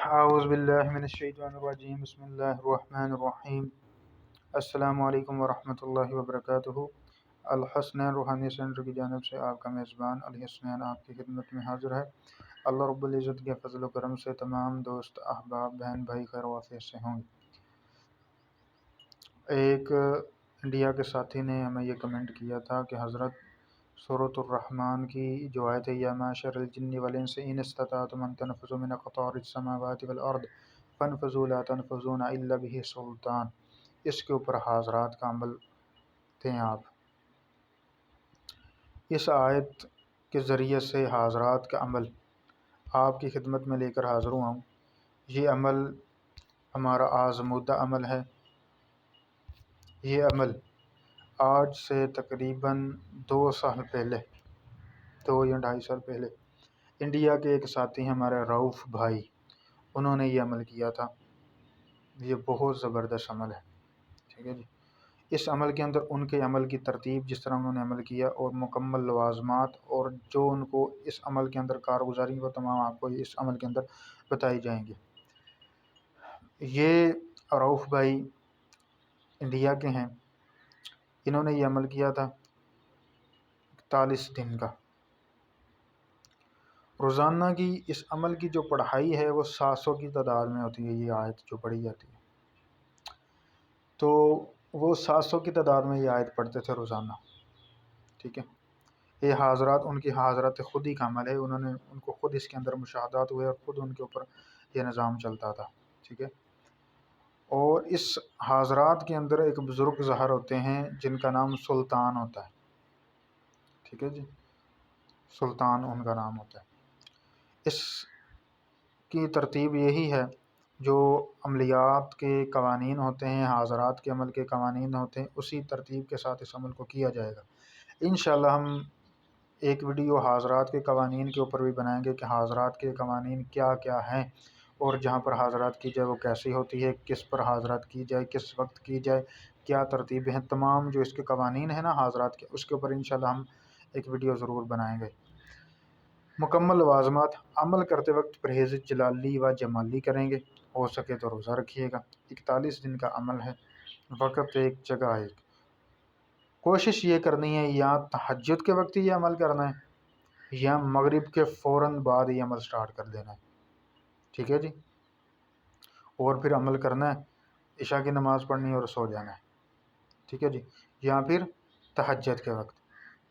اعوذ باللہ من الشیطان الرجیم بسم اللہ الرحمن الرحیم السلام علیکم ورحمۃ اللہ وبرکاتہ۔ الحسنین روحانی سینٹر کی جانب سے آپ کا میزبان الحسنین آپ کی خدمت میں حاضر ہے۔ اللہ رب العزت کے فضل و کرم سے تمام دوست احباب بہن بھائی خیر و عافیت سے ہوں گے۔ ایک انڈیا کے ساتھی نے ہمیں یہ کمنٹ کیا تھا کہ حضرت سورۃ الرحمن کی جو آیت ہے یا معشر الجن والانس ان استطعتم ان تنفذوا من اقطار السماوات والارض فانفذوا لا تنفذون الا بسلطان، اس کے اوپر حضرات کا عمل تھے آپ۔ اس آیت کے ذریعے سے حضرات کا عمل آپ کی خدمت میں لے کر حاضر ہوا ہوں۔ یہ عمل ہمارا آزمودہ عمل ہے۔ یہ عمل آج سے تقریباً 2 سال پہلے 2 یا 2.5 سال پہلے انڈیا کے ایک ساتھی ہمارے رؤف بھائی، انہوں نے یہ عمل کیا تھا۔ یہ بہت زبردست عمل ہے، ٹھیک ہے جی۔ اس عمل کے اندر ان کے عمل کی ترتیب، جس طرح انہوں نے عمل کیا اور مکمل لوازمات اور جو ان کو اس عمل کے اندر کارگزاری، وہ تمام آپ کو اس عمل کے اندر بتائی جائیں گے۔ یہ رؤف بھائی انڈیا کے ہیں، انہوں نے یہ عمل کیا تھا 41 دن کا۔ روزانہ کی اس عمل کی جو پڑھائی ہے وہ 700 کی تعداد میں ہوتی ہے۔ یہ آیت جو پڑھی جاتی ہے تو وہ 700 کی تعداد میں یہ آیت پڑھتے تھے روزانہ، ٹھیک ہے۔ یہ حضرات ان کی حضرت خود ہی کا عمل ہے، ان کو خود اس کے اندر مشاہدات ہوئے اور خود ان کے اوپر یہ نظام چلتا تھا، ٹھیک ہے۔ اور اس حضرات کے اندر ایک بزرگ ظاہر ہوتے ہیں جن کا نام سلطان ہوتا ہے، ٹھیک ہے جی، سلطان ان کا نام ہوتا ہے۔ اس کی ترتیب یہی ہے، جو عملیات کے قوانین ہوتے ہیں، حضرات کے عمل کے قوانین ہوتے ہیں، اسی ترتیب کے ساتھ اس عمل کو کیا جائے گا۔ انشاءاللہ ہم ایک ویڈیو حضرات کے قوانین کے اوپر بھی بنائیں گے کہ حضرات کے قوانین کیا کیا ہیں، اور جہاں پر حضرات کی جائے وہ کیسی ہوتی ہے، کس پر حضرات کی جائے، کس وقت کی جائے، کیا ترتیبیں ہیں، تمام جو اس کے قوانین ہیں نا حضرات کے، اس کے اوپر انشاءاللہ ہم ایک ویڈیو ضرور بنائیں گے۔ مکمل لوازمات، عمل کرتے وقت پرہیز جلالی و جمالی کریں گے، ہو سکے تو روزہ رکھیے گا۔ 41 دن کا عمل ہے، وقت ایک جگہ ایک۔ کوشش یہ کرنی ہے یا تہجد کے وقت یہ عمل کرنا ہے یا مغرب کے فوراً بعد یہ عمل سٹارٹ کر دینا ہے، ٹھیک ہے جی۔ اور پھر عمل کرنا ہے، عشاء کی نماز پڑھنی ہے اور سو جانا ہے، ٹھیک ہے جی۔ یا پھر تہجد کے وقت،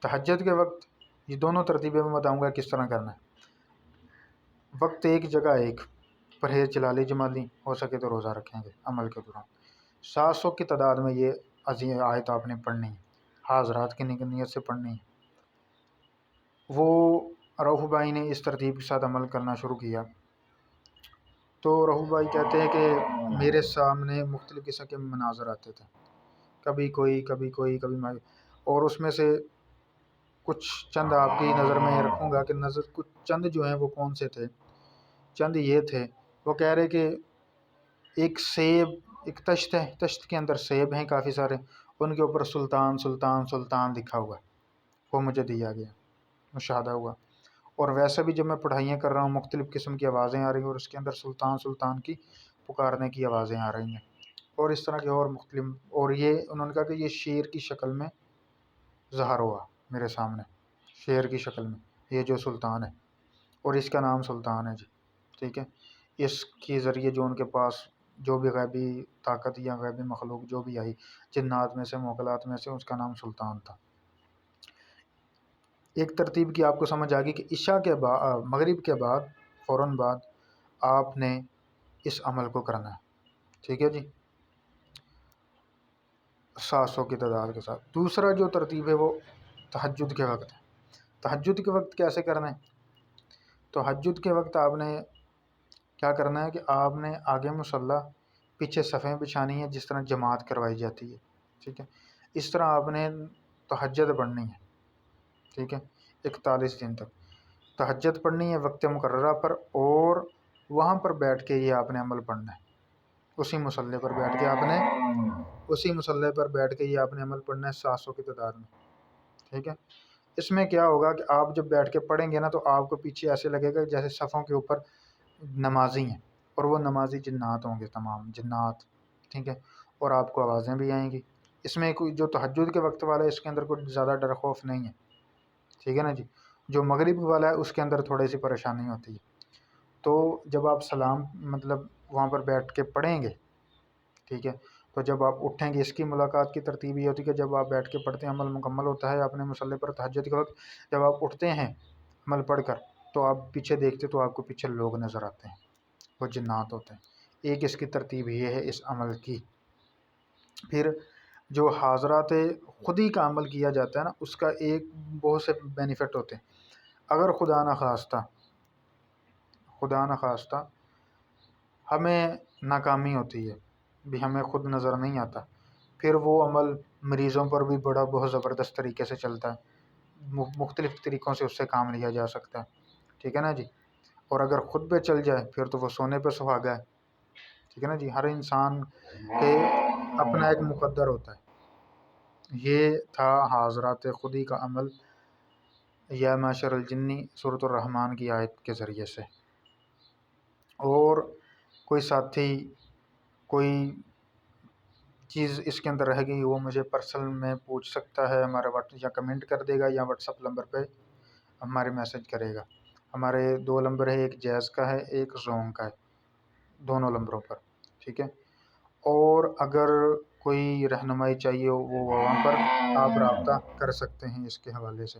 تہجد کے وقت یہ دونوں ترتیبیں میں بتاؤں گا کس طرح کرنا ہے۔ وقت ایک جگہ ایک، پرہیز جلالی جمالی، ہو سکے تو روزہ رکھیں گے عمل کے دوران۔ 700 کی تعداد میں یہ عظیم آیت آپ نے پڑھنی ہے، حضرات کی نیت سے پڑھنی ہے۔ وہ رؤف بھائی نے اس ترتیب کے ساتھ عمل کرنا شروع کیا تو رؤف بھائی کہتے ہیں کہ میرے سامنے مختلف قسم کے مناظر آتے تھے، کبھی کوئی کبھی کوئی کبھی میں، اور اس میں سے کچھ چند آپ کی نظر میں رکھوں گا کہ کچھ چند جو ہیں وہ کون سے تھے۔ چند یہ تھے، وہ کہہ رہے کہ ایک سیب، ایک تشت ہے، تشت کے اندر سیب ہیں کافی سارے، ان کے اوپر سلطان سلطان سلطان لکھا ہوا ہے، وہ مجھے دیا گیا، مشاہدہ ہوا۔ اور ویسے بھی جب میں پڑھائیاں کر رہا ہوں مختلف قسم کی آوازیں آ رہی ہیں اور اس کے اندر سلطان سلطان کی پکارنے کی آوازیں آ رہی ہیں، اور اس طرح کے اور مختلف، اور یہ انہوں نے کہا کہ یہ شیر کی شکل میں ظاہر ہوا میرے سامنے، شیر کی شکل میں، یہ جو سلطان ہے اور اس کا نام سلطان ہے جی، ٹھیک ہے۔ اس کے ذریعے جو ان کے پاس جو بھی غیبی طاقت یا غیبی مخلوق جو بھی آئی جنات میں سے موکلات میں سے، اس کا نام سلطان تھا۔ ایک ترتیب کی آپ کو سمجھ آ گئی کہ عشاء کے بعد، مغرب کے بعد فوراً بعد آپ نے اس عمل کو کرنا ہے، ٹھیک ہے جی، 700 کی تعداد کے ساتھ۔ دوسرا جو ترتیب ہے وہ تہجد کے وقت ہے۔ تہجد کے وقت کیسے کرنا ہے؟ تہجد کے وقت آپ نے کیا کرنا ہے کہ آپ نے آگے مصلی پیچھے صفیں بچھانی ہے، جس طرح جماعت کروائی جاتی ہے، ٹھیک ہے۔ اس طرح آپ نے تہجد پڑھنی ہے، ٹھیک ہے، 41 دن تک تہجد پڑھنی ہے وقت مقررہ پر، اور وہاں پر بیٹھ کے یہ آپ نے عمل پڑھنا ہے، اسی مصلی پر بیٹھ کے یہ آپ نے عمل پڑھنا ہے 700 کی تعداد میں، ٹھیک ہے۔ اس میں کیا ہوگا کہ آپ جب بیٹھ کے پڑھیں گے نا تو آپ کو پیچھے ایسے لگے گا جیسے صفوں کے اوپر نمازی ہیں، اور وہ نمازی جنات ہوں گے، تمام جنات، ٹھیک ہے، اور آپ کو آوازیں بھی آئیں گی۔ اس میں کوئی جو تہجد کے وقت والا ہے اس کے اندر کوئی زیادہ ڈر خوف نہیں ہے، ٹھیک ہے نا جی۔ جو مغرب والا ہے اس کے اندر تھوڑی سی پریشانی ہوتی ہے۔ تو جب آپ سلام مطلب وہاں پر بیٹھ کے پڑھیں گے، ٹھیک ہے، تو جب آپ اٹھیں گے، اس کی ملاقات کی ترتیب یہ ہوتی ہے کہ جب آپ بیٹھ کے پڑھتے ہیں، عمل مکمل ہوتا ہے اپنے مصلی پر تہجد کے وقت، جب آپ اٹھتے ہیں عمل پڑھ کر، تو آپ پیچھے دیکھتے تو آپ کو پیچھے لوگ نظر آتے ہیں، وہ جنات ہوتے ہیں۔ ایک اس کی ترتیب یہ ہے اس عمل کی۔ پھر جو حاضرات خودی کا عمل کیا جاتا ہے نا، اس کا ایک بہت سے بینیفٹ ہوتے ہیں۔ اگر خدا نخواستہ ہمیں ناکامی ہوتی ہے، بھی ہمیں خود نظر نہیں آتا، پھر وہ عمل مریضوں پر بھی بہت زبردست طریقے سے چلتا ہے، مختلف طریقوں سے اس سے کام لیا جا سکتا ہے، ٹھیک ہے نا جی۔ اور اگر خود پہ چل جائے پھر تو وہ سونے پہ سہاگا ہے، ٹھیک ہے نا جی۔ ہر انسان کے اپنا ایک مقدر ہوتا ہے۔ یہ تھا حاضرات خودی کا عمل یا معشر الجنی، سورۃ الرحمن کی آیت کے ذریعے سے۔ اور کوئی ساتھی کوئی چیز اس کے اندر رہ گئی وہ مجھے پرسنل میں پوچھ سکتا ہے، ہمارے یا کمنٹ کر دے گا یا واٹس اپ نمبر پہ ہمارے میسج کرے گا۔ ہمارے 2 نمبر ہے، ایک جیز کا ہے، ایک زونگ کا ہے، دونوں نمبروں پر، ٹھیک ہے۔ اور اگر کوئی رہنمائی چاہیے ہو وہ وہاں پر آپ رابطہ کر سکتے ہیں اس کے حوالے سے۔